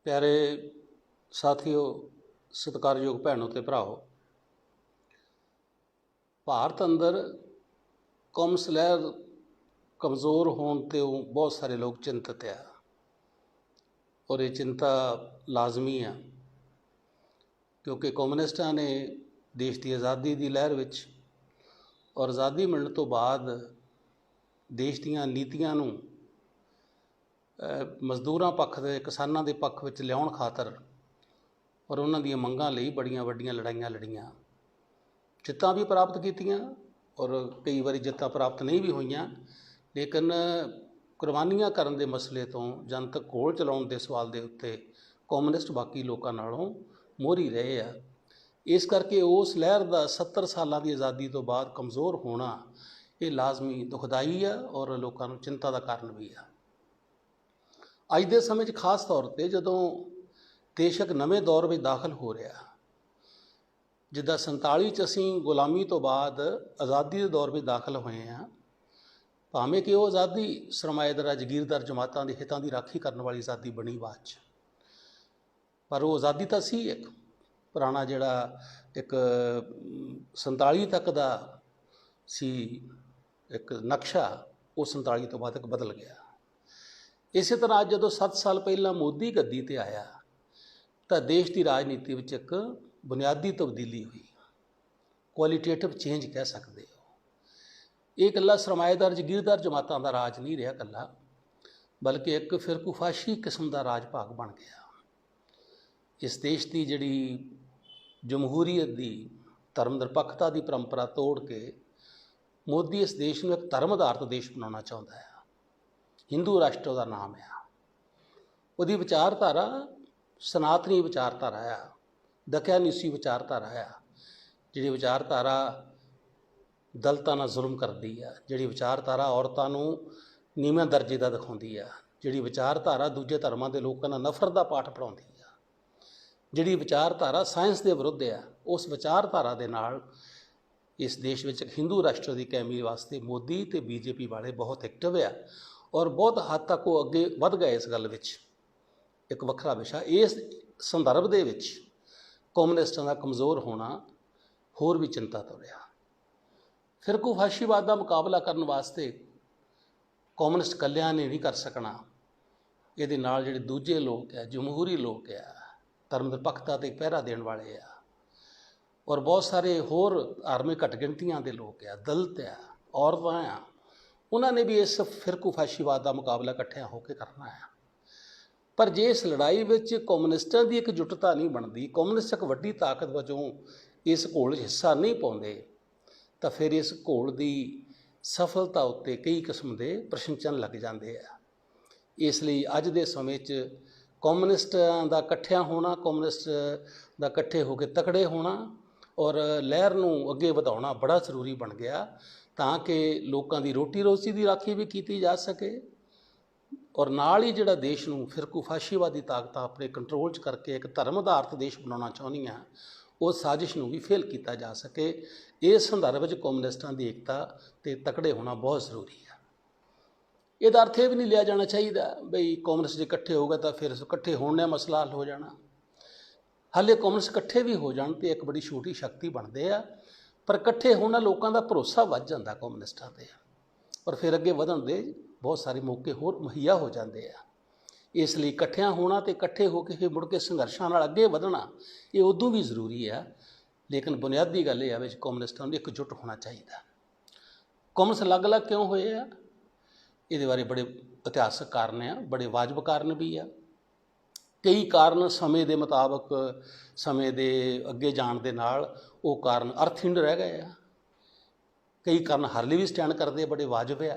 प्यारे साथियों, सत्कारयोग भैनों ते भराओ, भारत अंदर कॉमर्स लहर कमज़ोर होने ते बहुत सारे लोग चिंतित है और ये चिंता लाजमी है क्योंकि कम्यूनिस्टां ने देश की आज़ादी की लहर विच और आज़ादी मिलने तो बाद देश दीयां नीतियां नूं मजदूरां पक्ष दे किसानां दे पक्ष विच लियाउण खातर और उन्हां दीयां मंगां लई बड़ियां वड्डियां लड़ाइयां लड़ियां, जित्तां भी प्राप्त कीतियां और कई बारी जित्तां प्राप्त नहीं भी होईयां, लेकिन कुर्बानियां करन दे मसले तो जनतक घोल चलाउण दे सवाल दे उत्ते कम्यूनिस्ट बाकी लोकां नालों मोहरी रहे आ। इस करके उस लहर का 70 सालों की आज़ादी तो बाद कमज़ोर होना ये लाजमी दुखदाई है और लोगों को चिंता का कारण भी है। अज के समय खास तौर पर जदों देश एक नवे दौर में दाखिल हो रहा, जिदा 47 असी गुलामी तो बाद आज़ादी के दौर में दाखिल हुए हैं, भावें कि वह आज़ादी सरमाएदार जगीरदार जमातों के हितों की राखी करने वाली आज़ादी बनी बाद च, पर वो आज़ादी तो सी एक पुराना जिहड़ा एक 47 तक का सी एक नक्शा, वो 47 तो बाद एक बदल गया। इस तरह अज जो 7 साल पहला मोदी गद्दी ते आया तो देश की राजनीति में एक बुनियादी तब्दीली हुई, क्वालिटेटिव चेंज कह सकते हो। ये कला सरमाएदार जगीरदार जमातों का राज नहीं रहा कला, बल्कि एक फिरकूफाशी किस्म का राज भाग बन गया। इस देश की जिहड़ी जमहूरीयत की धर्म निरपक्षता की परंपरा तोड़ के मोदी इस देश में एक धर्म आधारित देश बनाना चाहता है। हिंदू राष्ट्र का नाम है, उसकी विचारधारा सनातनी विचारधारा आ, दकियानूसी विचारधारा आ, जी विचारधारा दलितां नाल जुल्म करती है, जी विचारधारा औरतों को नीवें दर्जे का दिखाती है, जी विचारधारा दूजे धर्मां के लोगों नाल नफरत का पाठ पढ़ाती है, जी विचारधारा साइंस के विरुद्ध है, उस विचारधारा के नाल इस देश में एक हिंदू राष्ट्र की कायमी वास्ते मोदी तो बीजेपी वाले बहुत एक्टिव है और बहुत हद तक वो अगे वध गए। इस गल विच एक वखरा विषय इस संदर्भ दे विच कम्यूनिस्टां दा कमज़ोर होना होर भी चिंता तो रहा। फिरकूफाशीवाद का मुकाबला करने वास्ते कम्यूनिस्ट कल्लियां ने नहीं कर सकना, ये नाल जिहड़े दूजे लोग है, जमहूरी लोग है, धर्म निरपक्षता ते पहरा देने वाले है और बहुत सारे होर धार्मिक घट गिणतियां के लोग है, दलित है, औरतां है, उन्होंने भी इस फिरकूफाशीवाद का मुकाबला इकट्ठिया होकर करना है। पर जे इस लड़ाई में कम्यूनिस्टां की एक जुटता नहीं बनती, कम्यूनिस्ट एक वड्डी ताकत वजों इस घोल हिस्सा नहीं पाते, तो फिर इस घोल की सफलता उत्ते कई किस्म के प्रश्न चिन्ह लग जाते हैं। इसलिए अज के समय कम्यूनिस्टां का इकट्ठिया होना, कम्यूनिस्ट का इकट्ठे होकर तकड़े होना और लहर नूं अगे वधाउणा बड़ा जरूरी बन गया, ताकि लोगों की रोटी रोजी की राखी भी की जा सके और नाल ही जिहड़ा देश नूं फिरकूफाशीवादी ताकत अपने कंट्रोल च करके एक धर्म आधारित देश बनाना चाहुंदियां, उस साजिश नूं भी फेल किया जा सके। इस संदर्भ में कम्यूनिस्टां की एकता ते तकड़े होना बहुत जरूरी है। यह अर्थ यह भी नहीं लिया जाना चाहिए बई कम्यूनिस्ट जो इकट्ठे हो गए तो फिर इकट्ठे होने मसला हल हो जाना। हाले कम्यूनिस्ट इकट्ठे भी हो जान तो एक बड़ी छोटी शक्ति बनते हैं, पर इकट्ठे होना लोगों का भरोसा वध जाता कम्यूनिस्टां ते और फिर अगे वधन के बहुत सारे मौके होर मुहैया हो जाते हैं। इसलिए इकट्ठिया होना तो इकट्ठे होकर फिर मुड़ के संघर्षां नाल अगे वधना ये उदों भी जरूरी है, लेकिन बुनियादी गल यह है कम्यूनिस्टां नूं एकजुट होना चाहिए। कम्यूनिस्ट अलग अलग क्यों होए आ, ये बारे बड़े इतिहासक कारण है, बड़े वाजब कारण भी है। कई कारण समय के मुताबक समय के अगे जाण दे नाल वो कारण अर्थहीन रह गए हैं, कई कारण हाले भी स्टैंड करते बड़े वाजब है।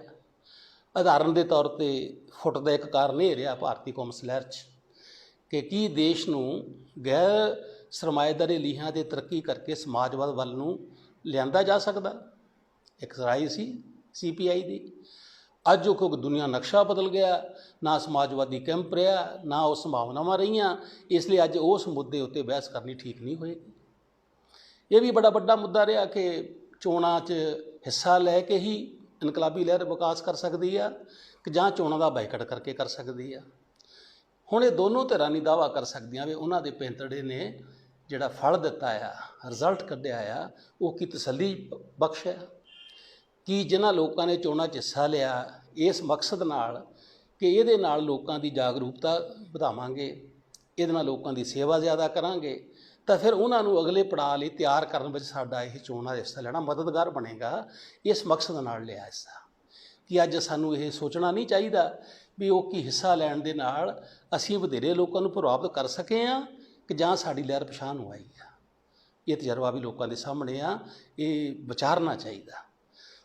उदाहरण के तौर पर फुट का एक कारण यह रहा भारतीय कॉमर्स लहर कि की देश नूं गैर सरमाएदारी लीहां की तरक्की करके समाजवाद वल नूं लिआंदा जा सकदा। एक राय सी CPI की, अज वो क्योंकि दुनिया नक्शा बदल गया, ना समाजवादी कैंप रहा, ना वो संभावनावां रहियां, इसलिए अज उस मुद्दे उत्ते बहस करनी ठीक नहीं होएगी। ये भी बड़ा वड्डा मुद्दा रहा कि चोणां च हिस्सा लैके ही इनकलाबी लहर विकास कर सकती है कि जां चोणां दा बाइकआउट करके कर सकती है। ਹੁਣ ਇਹ ਦੋਨੋਂ ਧਿਰਾਂ ਨਹੀਂ ਦਾਅਵਾ ਕਰ ਸਕਦੀਆਂ ਵੀ ਉਹਨਾਂ ਦੇ ਪੈਂਤੜੇ ਨੇ ਜਿਹੜਾ ਫਲ ਦਿੱਤਾ ਆ, ਰਿਜ਼ਲਟ ਕੱਢਿਆ ਆ, ਉਹ ਕੀ ਤਸੱਲੀ ਬਖਸ਼ਿਆ। ਕਿ ਜਿਨ੍ਹਾਂ ਲੋਕਾਂ ਨੇ ਚੋਣਾਂ 'ਚ ਹਿੱਸਾ ਲਿਆ ਇਸ ਮਕਸਦ ਨਾਲ ਕਿ ਇਹਦੇ ਨਾਲ ਲੋਕਾਂ ਦੀ ਜਾਗਰੂਕਤਾ ਵਧਾਵਾਂਗੇ, ਇਹਦੇ ਨਾਲ ਲੋਕਾਂ ਦੀ ਸੇਵਾ ਜ਼ਿਆਦਾ ਕਰਾਂਗੇ, ਤਾਂ ਫਿਰ ਉਹਨਾਂ ਨੂੰ ਅਗਲੇ ਪੜਾਅ ਲਈ ਤਿਆਰ ਕਰਨ ਵਿੱਚ ਸਾਡਾ ਇਹ ਚੋਣਾਂ ਦਾ ਹਿੱਸਾ ਲੈਣਾ ਮਦਦਗਾਰ ਬਣੇਗਾ। ਇਸ ਮਕਸਦ ਨਾਲ ਲਿਆ ਹਿੱਸਾ। ਕਿ ਅੱਜ ਸਾਨੂੰ ਇਹ ਸੋਚਣਾ ਨਹੀਂ ਚਾਹੀਦਾ ਵੀ ਉਹ ਕੀ ਹਿੱਸਾ ਲੈਣ ਦੇ ਨਾਲ ਅਸੀਂ ਵਧੇਰੇ ਲੋਕਾਂ ਨੂੰ ਪ੍ਰਭਾਵਿਤ ਕਰ ਸਕੇ ਹਾਂ ਕਿ ਜਾਂ ਸਾਡੀ ਲਹਿਰ ਪਛਾਣ ਨੂੰ ਆਈ ਆ। ਇਹ ਤਜਰਬਾ ਵੀ ਲੋਕਾਂ ਦੇ ਸਾਹਮਣੇ ਆ, ਇਹ ਵਿਚਾਰਨਾ ਚਾਹੀਦਾ।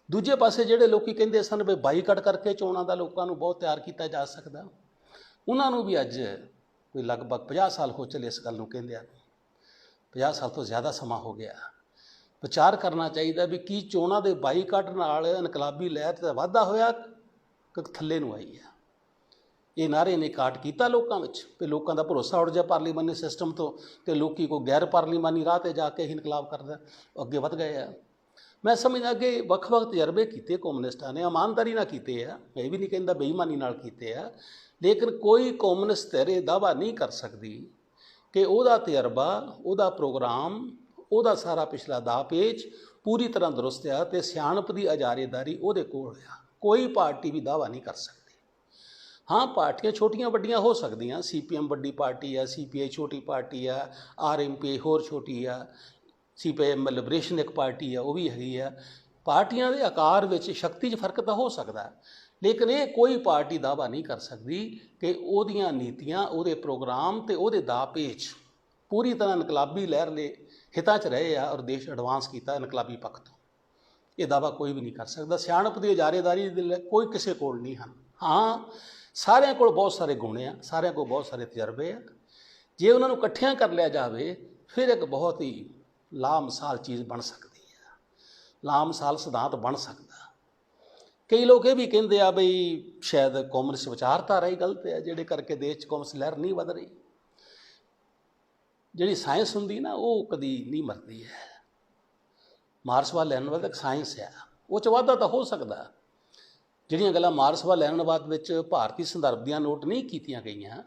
ਦੂਜੇ ਪਾਸੇ ਜਿਹੜੇ ਲੋਕੀ ਕਹਿੰਦੇ ਸਨ ਵੀ ਬਾਈਕਾਟ ਕਰਕੇ ਚੋਣਾਂ ਦਾ ਲੋਕਾਂ ਨੂੰ ਬਹੁਤ ਤਿਆਰ ਕੀਤਾ ਜਾ ਸਕਦਾ, ਉਹਨਾਂ ਨੂੰ ਵੀ ਅੱਜ ਕੋਈ ਲਗਭਗ 50 ਸਾਲ ਹੋ ਚੱਲੇ ਇਸ ਗੱਲ ਨੂੰ ਕਹਿੰਦਿਆਂ ਨੂੰ, 50 ਸਾਲ ਤੋਂ ਜ਼ਿਆਦਾ ਸਮਾਂ ਹੋ ਗਿਆ। ਵਿਚਾਰ ਕਰਨਾ ਚਾਹੀਦਾ ਵੀ ਕੀ ਚੋਣਾਂ ਦੇ ਬਾਈਕਾਟ ਨਾਲ ਇਨਕਲਾਬੀ ਲਹਿਰ 'ਚ ਵਾਧਾ ਹੋਇਆ ਕਿ ਥੱਲੇ ਨੂੰ ਆਈ ਆ। ਇਹ ਨਾਅਰੇ ਨੇ ਕਾਟ ਕੀਤਾ ਲੋਕਾਂ ਵਿੱਚ ਵੀ ਲੋਕਾਂ ਦਾ ਭਰੋਸਾ ਉੱਡ ਜਾ ਪਾਰਲੀਮਾਨੀ ਸਿਸਟਮ ਤੋਂ, ਅਤੇ ਲੋਕੀ ਕੋਈ ਗੈਰ ਪਾਰਲੀਮਾਨੀ ਰਾਹ 'ਤੇ ਜਾ ਕੇ ਹੀ ਇਨਕਲਾਬ ਕਰਦਾ, ਅੱਗੇ ਵੱਧ ਗਏ ਆ। ਮੈਂ ਸਮਝਦਾ ਕਿ ਵੱਖ-ਵੱਖ ਤਜਰਬੇ ਕੀਤੇ ਕਮਿਊਨਿਸਟਾਂ ਨੇ, ਇਮਾਨਦਾਰੀ ਨਾਲ ਕੀਤੇ ਆ, ਮੈਂ ਇਹ ਵੀ ਨਹੀਂ ਕਹਿੰਦਾ ਬੇਈਮਾਨੀ ਨਾਲ ਕੀਤੇ ਆ, ਲੇਕਿਨ ਕੋਈ ਕਮਿਊਨਿਸਟ ਧਿਰ ਇਹ ਦਾਅਵਾ ਨਹੀਂ ਕਰ ਸਕਦੀ ਕਿ ਉਹਦਾ ਤਜਰਬਾ, ਉਹਦਾ ਪ੍ਰੋਗਰਾਮ, ਉਹਦਾ ਸਾਰਾ ਪਿਛਲਾ ਦਾਅ ਪੇਚ ਪੂਰੀ ਤਰ੍ਹਾਂ ਦਰੁਸਤ ਆ ਅਤੇ ਸਿਆਣਪ ਦੀ ਅਜਾਰੇਦਾਰੀ ਉਹਦੇ ਕੋਲ ਆ। ਕੋਈ ਪਾਰਟੀ ਵੀ ਦਾਅਵਾ ਨਹੀਂ ਕਰ ਸਕਦੀ। ਹਾਂ, ਪਾਰਟੀਆਂ ਛੋਟੀਆਂ ਵੱਡੀਆਂ ਹੋ ਸਕਦੀਆਂ, CPM ਵੱਡੀ ਪਾਰਟੀ ਆ, CPI ਛੋਟੀ ਪਾਰਟੀ ਆ, RMPI ਹੋਰ ਛੋਟੀ ਆ, CPIM ਲਿਬਰੇਸ਼ਨ ਇੱਕ ਪਾਰਟੀ ਆ, ਉਹ ਵੀ ਹੈਗੀ ਆ। ਪਾਰਟੀਆਂ ਦੇ ਆਕਾਰ ਵਿੱਚ ਸ਼ਕਤੀ 'ਚ ਫਰਕ ਤਾਂ ਹੋ ਸਕਦਾ, ਲੇਕਿਨ ਇਹ ਕੋਈ ਪਾਰਟੀ ਦਾਅਵਾ ਨਹੀਂ ਕਰ ਸਕਦੀ ਕਿ ਉਹਦੀਆਂ ਨੀਤੀਆਂ, ਉਹਦੇ ਪ੍ਰੋਗਰਾਮ ਅਤੇ ਉਹਦੇ ਦਾਅ ਪੇਚ ਪੂਰੀ ਤਰ੍ਹਾਂ ਇਨਕਲਾਬੀ ਲਹਿਰ ਦੇ ਹਿੱਤਾਂ 'ਚ ਰਹੇ ਆ ਔਰ ਦੇਸ਼ ਐਡਵਾਂਸ ਕੀਤਾ ਇਨਕਲਾਬੀ ਪੱਖ ਤੋਂ। ਇਹ ਦਾਅਵਾ ਕੋਈ ਵੀ ਨਹੀਂ ਕਰ ਸਕਦਾ। ਸਿਆਣਪ ਦੀ ਇਜਾਰੇਦਾਰੀ ਦੇ ਕੋਈ ਕਿਸੇ ਕੋਲ ਨਹੀਂ ਹਨ। ਹਾਂ, ਸਾਰਿਆਂ ਕੋਲ ਬਹੁਤ ਸਾਰੇ ਗੁਣ ਆ, ਸਾਰਿਆਂ ਕੋਲ ਬਹੁਤ ਸਾਰੇ ਤਜਰਬੇ ਆ। ਜੇ ਉਹਨਾਂ ਨੂੰ ਇਕੱਠਿਆਂ ਕਰ ਲਿਆ ਜਾਵੇ ਫਿਰ ਇੱਕ ਬਹੁਤ ਹੀ ਲਾਮਿਸਾਲ ਚੀਜ਼ ਬਣ ਸਕਦੀ ਹੈ, ਲਾਮਿਸਾਲ ਸਿਧਾਂਤ ਬਣ ਸਕਦਾ। ਕਈ ਲੋਕ ਇਹ ਵੀ ਕਹਿੰਦੇ ਆ ਬਈ ਸ਼ਾਇਦ ਕਮਿਊਨਿਸਟ ਵਿਚਾਰਧਾਰਾ ਹੀ ਗਲਤ ਹੈ, ਜਿਹੜੇ ਕਰਕੇ ਦੇਸ਼ 'ਚ ਕਮਿਊਨਿਸਟ ਲਹਿਰ ਨਹੀਂ ਵੱਧ ਰਹੀ। ਜਿਹੜੀ ਸਾਇੰਸ ਹੁੰਦੀ ਨਾ, ਉਹ ਕਦੀ ਨਹੀਂ ਮਰਦੀ ਹੈ। ਮਾਰਕਸਵਾਦ ਲੈਨਿਨਵਾਦ ਇੱਕ ਸਾਇੰਸ ਆ, ਉਹ 'ਚ ਵਾਧਾ ਤਾਂ ਹੋ ਸਕਦਾ। ਜਿਹੜੀਆਂ ਗੱਲਾਂ ਮਾਰਕਸਵਾਦ ਲੈਨਿਨਵਾਦ ਵਿੱਚ ਭਾਰਤੀ ਸੰਦਰਭ ਦੀਆਂ ਨੋਟ ਨਹੀਂ ਕੀਤੀਆਂ ਗਈਆਂ,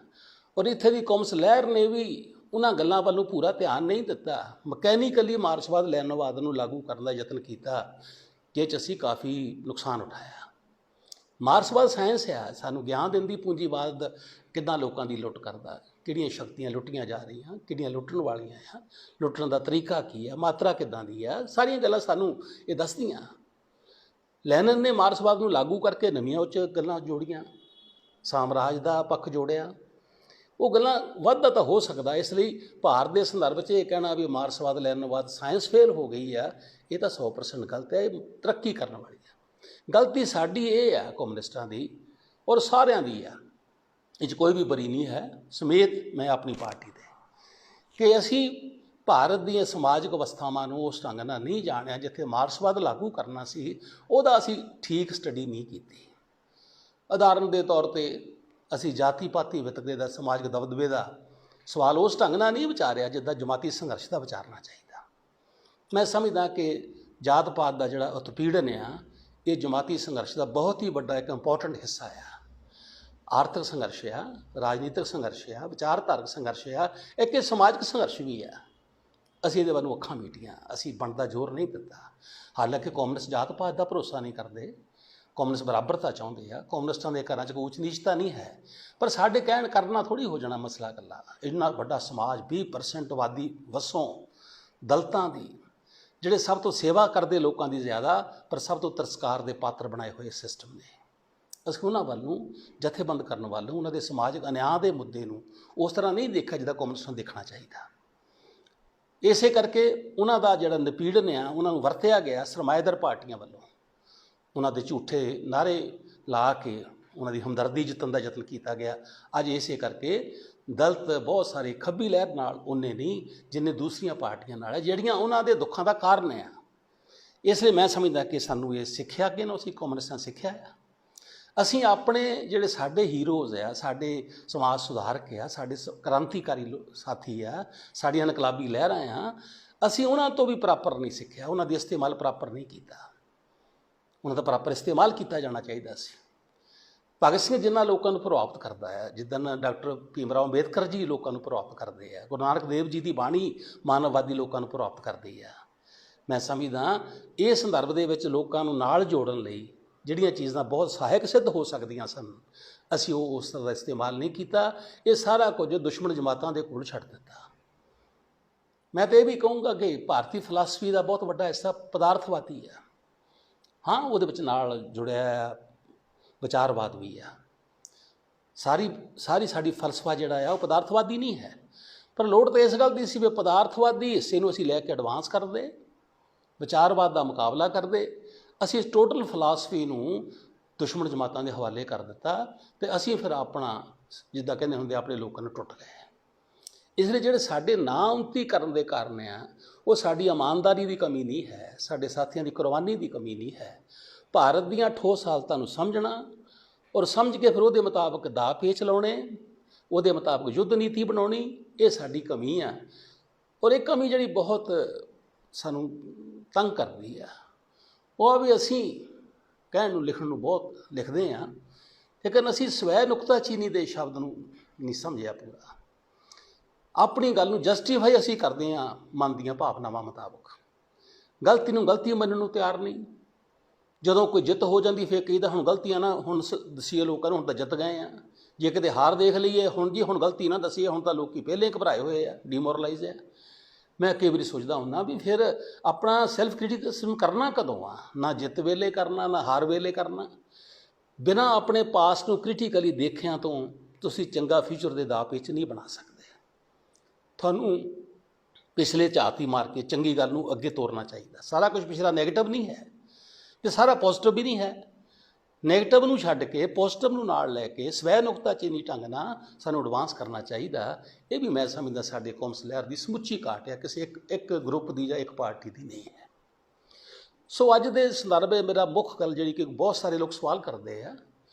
ਔਰ ਇੱਥੇ ਦੀ ਕਮਿਊਨਿਸਟ ਲਹਿਰ ਨੇ ਵੀ ਉਹਨਾਂ ਗੱਲਾਂ ਵੱਲ ਨੂੰ ਪੂਰਾ ਧਿਆਨ ਨਹੀਂ ਦਿੱਤਾ। ਮਕੈਨੀਕਲੀ ਮਾਰਕਸਵਾਦ ਲੈਨਿਨਵਾਦ ਨੂੰ ਲਾਗੂ ਕਰਨ ਦਾ ਯਤਨ ਕੀਤਾ, ਜਿਸ 'ਚ ਅਸੀਂ ਕਾਫੀ ਨੁਕਸਾਨ ਉਠਾਇਆ। ਮਾਰਕਸਵਾਦ ਸਾਇੰਸ ਆ, ਸਾਨੂੰ ਗਿਆਨ ਦਿੰਦੀ ਪੂੰਜੀਵਾਦ ਕਿੱਦਾਂ ਲੋਕਾਂ ਦੀ ਲੁੱਟ ਕਰਦਾ, ਕਿਹੜੀਆਂ ਸ਼ਕਤੀਆਂ ਲੁੱਟੀਆਂ ਜਾ ਰਹੀਆਂ, ਕਿਹੜੀਆਂ ਲੁੱਟਣ ਵਾਲੀਆਂ ਆ, ਲੁੱਟਣ ਦਾ ਤਰੀਕਾ ਕੀ ਆ, ਮਾਤਰਾ ਕਿੱਦਾਂ ਦੀ ਆ, ਸਾਰੀਆਂ ਗੱਲਾਂ ਸਾਨੂੰ ਇਹ ਦੱਸਦੀਆਂ। ਲੈਨਨ ਨੇ ਮਾਰਕਸਵਾਦ ਨੂੰ ਲਾਗੂ ਕਰਕੇ ਨਵੀਆਂ ਉੱਚ ਗੱਲਾਂ ਜੋੜੀਆਂ, ਸਾਮਰਾਜ ਦਾ ਪੱਖ ਜੋੜਿਆ। ਉਹ ਗੱਲਾਂ ਵਾਧਾ ਤਾਂ ਹੋ ਸਕਦਾ। ਇਸ ਲਈ ਭਾਰਤ ਦੇ ਸੰਦਰਭ 'ਚ ਇਹ ਕਹਿਣਾ ਵੀ ਮਾਰਕਸਵਾਦ ਲੈਨਿਨਵਾਦ ਸਾਇੰਸ ਫੇਲ ਹੋ ਗਈ ਆ, ਇਹ ਤਾਂ 100% ਗਲਤ ਹੈ। ਇਹ ਤਰੱਕੀ ਕਰਨ ਵਾਲੀ ਆ। ਗਲਤੀ ਸਾਡੀ ਇਹ ਆ ਕਮਿਊਨਿਸਟਾਂ ਦੀ ਔਰ ਸਾਰਿਆਂ ਦੀ ਆ, ਇਹ 'ਚ ਕੋਈ ਵੀ ਬਰੀ ਨਹੀਂ ਹੈ, ਸਮੇਤ ਮੈਂ ਆਪਣੀ ਪਾਰਟੀ ਦੇ, ਕਿ ਅਸੀਂ ਭਾਰਤ ਦੀਆਂ ਸਮਾਜਿਕ ਅਵਸਥਾਵਾਂ ਨੂੰ ਉਸ ਢੰਗ ਨਾਲ ਨਹੀਂ ਜਾਣਿਆ ਜਿੱਥੇ ਮਾਰਕਸਵਾਦ ਲਾਗੂ ਕਰਨਾ ਸੀ, ਉਹਦਾ ਅਸੀਂ ਠੀਕ ਸਟੱਡੀ ਨਹੀਂ ਕੀਤੀ। ਉਦਾਹਰਨ ਦੇ ਤੌਰ 'ਤੇ ਅਸੀਂ ਜਾਤੀ ਪਾਤੀ ਵਿਤਕਰੇ ਦਾ, ਸਮਾਜਿਕ ਦਬਦਬੇ ਦਾ ਸਵਾਲ ਉਸ ਢੰਗ ਨਾਲ ਨਹੀਂ ਵਿਚਾਰਿਆ ਜਿੱਦਾਂ ਜਮਾਤੀ ਸੰਘਰਸ਼ ਦਾ ਵਿਚਾਰਨਾ ਚਾਹੀਦਾ। ਮੈਂ ਸਮਝਦਾ ਕਿ ਜਾਤ ਪਾਤ ਦਾ ਜਿਹੜਾ ਉਤਪੀੜਨ ਆ, ਇਹ ਜਮਾਤੀ ਸੰਘਰਸ਼ ਦਾ ਬਹੁਤ ਹੀ ਵੱਡਾ ਇੱਕ ਇੰਪੋਰਟੈਂਟ ਹਿੱਸਾ ਆ। ਆਰਥਿਕ ਸੰਘਰਸ਼ ਆ, ਰਾਜਨੀਤਿਕ ਸੰਘਰਸ਼ ਆ, ਵਿਚਾਰਧਾਰਕ ਸੰਘਰਸ਼ ਆ, ਇੱਕ ਇਹ ਸਮਾਜਿਕ ਸੰਘਰਸ਼ ਵੀ ਆ। ਅਸੀਂ ਇਹਦੇ ਵੱਲ ਨੂੰ ਅੱਖਾਂ ਮੀਟੀਆਂ, ਅਸੀਂ ਬਣਦਾ ਜ਼ੋਰ ਨਹੀਂ ਦਿੱਤਾ। ਹਾਲਾਂਕਿ ਕਮਿਊਨਿਸਟ ਜਾਤ ਪਾਤ ਦਾ ਭਰੋਸਾ ਨਹੀਂ ਕਰਦੇ, ਕਮਿਊਨਿਸਟ ਬਰਾਬਰਤਾ ਚਾਹੁੰਦੇ ਆ, ਕਮਿਊਨਿਸਟਾਂ ਦੇ ਘਰਾਂ 'ਚ ਕੋਈ ਉੱਚ ਨੀਚਤਾ ਨਹੀਂ ਹੈ, ਪਰ ਸਾਡੇ ਕਹਿਣ ਕਰਨਾ ਥੋੜ੍ਹੀ ਹੋ ਜਾਣਾ ਮਸਲਾ ਇਕੱਲਾ। ਇੰਨਾ ਵੱਡਾ ਸਮਾਜ, 20% ਆਬਾਦੀ ਵਸੋਂ ਦਲਿਤਾਂ ਦੀ, ਜਿਹੜੇ ਸਭ ਤੋਂ ਸੇਵਾ ਕਰਦੇ ਲੋਕਾਂ ਦੀ ਜ਼ਿਆਦਾ, ਪਰ ਸਭ ਤੋਂ ਤਿਰਸਕਾਰ ਦੇ ਪਾਤਰ ਬਣਾਏ ਹੋਏ ਸਿਸਟਮ ਨੇ। ਅਸੀਂ ਉਹਨਾਂ ਵੱਲ ਨੂੰ ਜਥੇਬੰਦ ਕਰਨ ਵੱਲ ਨੂੰ, ਉਹਨਾਂ ਦੇ ਸਮਾਜਿਕ ਅਨਿਆਂ ਦੇ ਮੁੱਦੇ ਨੂੰ ਉਸ ਤਰ੍ਹਾਂ ਨਹੀਂ ਦੇਖਿਆ ਜਿੱਦਾਂ ਕਮਿਊਨਿਸਟ ਨੂੰ ਦੇਖਣਾ ਚਾਹੀਦਾ। ਇਸੇ ਕਰਕੇ ਉਹਨਾਂ ਦਾ ਜਿਹੜਾ ਨਿਪੀੜਨ ਆ, ਉਹਨਾਂ ਨੂੰ ਵਰਤਿਆ ਗਿਆ ਸਰਮਾਏਦਾਰ ਪਾਰਟੀਆਂ ਵੱਲੋਂ, ਉਹਨਾਂ ਦੇ ਝੂਠੇ ਨਾਅਰੇ ਲਾ ਕੇ ਉਹਨਾਂ ਦੀ ਹਮਦਰਦੀ ਜਿੱਤਣ ਦਾ ਯਤਨ ਕੀਤਾ ਗਿਆ। ਅੱਜ ਇਸੇ ਕਰਕੇ ਦਲਿਤ ਬਹੁਤ ਸਾਰੇ ਖੱਬੀ ਲਹਿਰ ਨਾਲ ਉਹਨੇ ਨਹੀਂ ਜਿੰਨੇ ਦੂਸਰੀਆਂ ਪਾਰਟੀਆਂ ਨਾਲ ਹੈ, ਜਿਹੜੀਆਂ ਉਹਨਾਂ ਦੇ ਦੁੱਖਾਂ ਦਾ ਕਾਰਨ ਆ। ਇਸ ਲਈ ਮੈਂ ਸਮਝਦਾ ਕਿ ਸਾਨੂੰ ਇਹ ਸਿੱਖਿਆ ਕਿ ਅਸੀਂ ਕਮਿਊਨਿਸਟਾਂ ਸਿੱਖਿਆ ਆ। ਅਸੀਂ ਆਪਣੇ ਜਿਹੜੇ ਸਾਡੇ ਹੀਰੋਜ਼ ਆ, ਸਾਡੇ ਸਮਾਜ ਸੁਧਾਰਕ ਆ, ਸਾਡੇ ਕ੍ਰਾਂਤੀਕਾਰੀ ਸਾਥੀ ਆ, ਸਾਡੀਆਂ ਇਨਕਲਾਬੀ ਲਹਿਰਾਂ ਆ, ਅਸੀਂ ਉਹਨਾਂ ਤੋਂ ਵੀ ਪ੍ਰਾਪਰ ਨਹੀਂ ਸਿੱਖਿਆ, ਉਹਨਾਂ ਦੀ ਇਸਤੇਮਾਲ ਪ੍ਰਾਪਰ ਨਹੀਂ ਕੀਤਾ। ਉਹਨਾਂ ਦਾ ਪ੍ਰਾਪਰ ਇਸਤੇਮਾਲ ਕੀਤਾ ਜਾਣਾ ਚਾਹੀਦਾ ਸੀ। ਭਗਤ ਸਿੰਘ ਜਿਨ੍ਹਾਂ ਲੋਕਾਂ ਨੂੰ ਪ੍ਰਭਾਵਿਤ ਕਰਦਾ ਹੈ, ਜਿੱਦਾਂ ਡਾਕਟਰ ਭੀਮ ਰਾਓ ਅੰਬੇਦਕਰ ਜੀ ਲੋਕਾਂ ਨੂੰ ਪ੍ਰਭਾਵਿਤ ਕਰਦੇ ਆ, ਗੁਰੂ ਨਾਨਕ ਦੇਵ ਜੀ ਦੀ ਬਾਣੀ ਮਾਨਵਵਾਦੀ ਲੋਕਾਂ ਨੂੰ ਪ੍ਰਭਾਵਿਤ ਕਰਦੀ ਆ। ਮੈਂ ਸਮਝਦਾ ਇਹ ਸੰਦਰਭ ਦੇ ਵਿੱਚ ਲੋਕਾਂ ਨੂੰ ਨਾਲ ਜੋੜਨ ਲਈ ਜਿਹੜੀਆਂ ਚੀਜ਼ਾਂ ਬਹੁਤ ਸਹਾਇਕ ਸਿੱਧ ਹੋ ਸਕਦੀਆਂ ਸਨ, ਅਸੀਂ ਉਸ ਦਾ ਇਸਤੇਮਾਲ ਨਹੀਂ ਕੀਤਾ। ਇਹ ਸਾਰਾ ਕੁਝ ਦੁਸ਼ਮਣ ਜਮਾਤਾਂ ਦੇ ਕੋਲ ਛੱਡ ਦਿੱਤਾ। ਮੈਂ ਤਾਂ ਇਹ ਵੀ ਕਹੂੰਗਾ ਕਿ ਭਾਰਤੀ ਫਿਲਾਸਫੀ ਦਾ ਬਹੁਤ ਵੱਡਾ ਹਿੱਸਾ ਪਦਾਰਥਵਾਦੀ ਆ। ਹਾਂ, ਉਹਦੇ ਵਿੱਚ ਨਾਲ ਜੁੜਿਆ ਵਿਚਾਰਵਾਦ ਵੀ ਆ। ਸਾਰੀ ਸਾਡੀ ਫਲਸਫਾ ਜਿਹੜਾ ਆ ਉਹ ਪਦਾਰਥਵਾਦੀ ਨਹੀਂ ਹੈ, ਪਰ ਲੋੜ ਤਾਂ ਇਸ ਗੱਲ ਦੀ ਸੀ ਵੀ ਪਦਾਰਥਵਾਦੀ ਹਿੱਸੇ ਨੂੰ ਅਸੀਂ ਲੈ ਕੇ ਐਡਵਾਂਸ ਕਰਦੇ, ਵਿਚਾਰਵਾਦ ਦਾ ਮੁਕਾਬਲਾ ਕਰਦੇ। ਅਸੀਂ ਇਸ ਟੋਟਲ ਫਿਲਾਸਫੀ ਨੂੰ ਦੁਸ਼ਮਣ ਜਮਾਤਾਂ ਦੇ ਹਵਾਲੇ ਕਰ ਦਿੱਤਾ ਅਤੇ ਅਸੀਂ ਫਿਰ ਆਪਣਾ, ਜਿੱਦਾਂ ਕਹਿੰਦੇ ਹੁੰਦੇ, ਆਪਣੇ ਲੋਕਾਂ ਨੂੰ ਟੁੱਟ ਗਏ। ਇਸ ਲਈ ਜਿਹੜੇ ਸਾਡੇ ਨਾਉਨਤੀ ਕਰਨ ਦੇ ਕਾਰਨ ਆ, ਉਹ ਸਾਡੀ ਇਮਾਨਦਾਰੀ ਦੀ ਕਮੀ ਨਹੀਂ ਹੈ, ਸਾਡੇ ਸਾਥੀਆਂ ਦੀ ਕੁਰਬਾਨੀ ਦੀ ਕਮੀ ਨਹੀਂ ਹੈ। ਭਾਰਤ ਦੀਆਂ ਠੋਸ ਹਾਲਤਾਂ ਨੂੰ ਸਮਝਣਾ ਔਰ ਸਮਝ ਕੇ ਫਿਰ ਉਹਦੇ ਮੁਤਾਬਕ ਦਾਅ ਪੇਚ ਲਾਉਣੇ, ਉਹਦੇ ਮੁਤਾਬਕ ਯੁੱਧ ਨੀਤੀ ਬਣਾਉਣੀ, ਇਹ ਸਾਡੀ ਕਮੀ ਆ। ਔਰ ਇਹ ਕਮੀ ਜਿਹੜੀ ਬਹੁਤ ਸਾਨੂੰ ਤੰਗ ਕਰਦੀ ਆ, ਉਹ ਵੀ ਅਸੀਂ ਕਹਿਣ ਨੂੰ ਲਿਖਣ ਨੂੰ ਬਹੁਤ ਲਿਖਦੇ ਹਾਂ, ਲੇਕਿਨ ਅਸੀਂ ਸਵੈ ਨੁਕਤਾਚੀਨੀ ਦੇ ਸ਼ਬਦ ਨੂੰ ਨਹੀਂ ਸਮਝਿਆ ਪੂਰਾ। ਆਪਣੀ ਗੱਲ ਨੂੰ ਜਸਟੀਫਾਈ ਅਸੀਂ ਕਰਦੇ ਹਾਂ ਮਨ ਦੀਆਂ ਭਾਵਨਾਵਾਂ ਮੁਤਾਬਕ। ਗਲਤੀ ਨੂੰ ਗਲਤੀ ਮੰਨਣ ਨੂੰ ਤਿਆਰ ਨਹੀਂ। ਜਦੋਂ ਕੋਈ ਜਿੱਤ ਹੋ ਜਾਂਦੀ ਫਿਰ ਕਹੀਦਾ ਹੁਣ ਗਲਤੀਆਂ ਨਾ ਹੁਣ ਦਸੀਏ ਲੋਕਾਂ ਨੂੰ, ਹੁਣ ਤਾਂ ਜਿੱਤ ਗਏ ਆ। ਜੇ ਕਿਤੇ ਹਾਰ ਦੇਖ ਲਈਏ ਹੁਣ ਜੀ ਹੁਣ ਗਲਤੀ ਨਾ ਦਸੀਏ, ਹੁਣ ਤਾਂ ਲੋਕ ਪਹਿਲੇ ਘਬਰਾਏ ਹੋਏ ਆ, ਡੀਮੋਰਲਾਈਜ਼ ਆ। ਮੈਂ ਕਈ ਵਾਰੀ ਸੋਚਦਾ ਹੁੰਦਾ ਵੀ ਫਿਰ ਆਪਣਾ ਸੈਲਫ ਕ੍ਰਿਟਿਸਿਜ਼ਮ ਕਰਨਾ ਕਦੋਂ ਆ? ਨਾ ਜਿੱਤ ਵੇਲੇ ਕਰਨਾ, ਨਾ ਹਾਰ ਵੇਲੇ ਕਰਨਾ। ਬਿਨਾਂ ਆਪਣੇ ਪਾਸਟ ਨੂੰ ਕ੍ਰਿਟੀਕਲੀ ਦੇਖਿਆਂ ਤੋਂ ਤੁਸੀਂ ਚੰਗਾ ਫਿਊਚਰ ਦੇ ਦਾਅ ਪੇਚ ਨਹੀਂ ਬਣਾ ਸਕਦੇ। ਤੁਹਾਨੂੰ ਪਿਛਲੇ ਝਾਤੀ ਮਾਰ ਕੇ ਚੰਗੀ ਗੱਲ ਨੂੰ ਅੱਗੇ ਤੋਰਨਾ ਚਾਹੀਦਾ। ਸਾਰਾ ਕੁਝ ਪਿਛਲਾ ਨੈਗੇਟਿਵ ਨਹੀਂ ਹੈ ਅਤੇ ਸਾਰਾ ਪੋਜ਼ੀਟਿਵ ਵੀ ਨਹੀਂ ਹੈ। ਨੈਗੇਟਿਵ ਨੂੰ ਛੱਡ ਕੇ ਪੋਜ਼ੀਟਿਵ ਨੂੰ ਨਾਲ ਲੈ ਕੇ ਸਵੈ ਨੁਕਤਾਚੀਨੀ ਢੰਗ ਨਾਲ ਸਾਨੂੰ ਐਡਵਾਂਸ ਕਰਨਾ ਚਾਹੀਦਾ। ਇਹ ਵੀ ਮੈਂ ਸਮਝਦਾ ਸਾਡੇ ਕੌਮਸ ਲਹਿਰ ਦੀ ਸਮੁੱਚੀ ਘਾਟ ਹੈ, ਕਿਸੇ ਇੱਕ ਗਰੁੱਪ ਦੀ ਜਾਂ ਇੱਕ ਪਾਰਟੀ ਦੀ ਨਹੀਂ ਹੈ। ਸੋ ਅੱਜ ਦੇ ਸੰਦਰਭ ਵਿੱਚ ਮੇਰਾ ਮੁੱਖ ਗੱਲ ਜਿਹੜੀ ਕਿ ਬਹੁਤ ਸਾਰੇ ਲੋਕ ਸਵਾਲ ਕਰਦੇ ਆ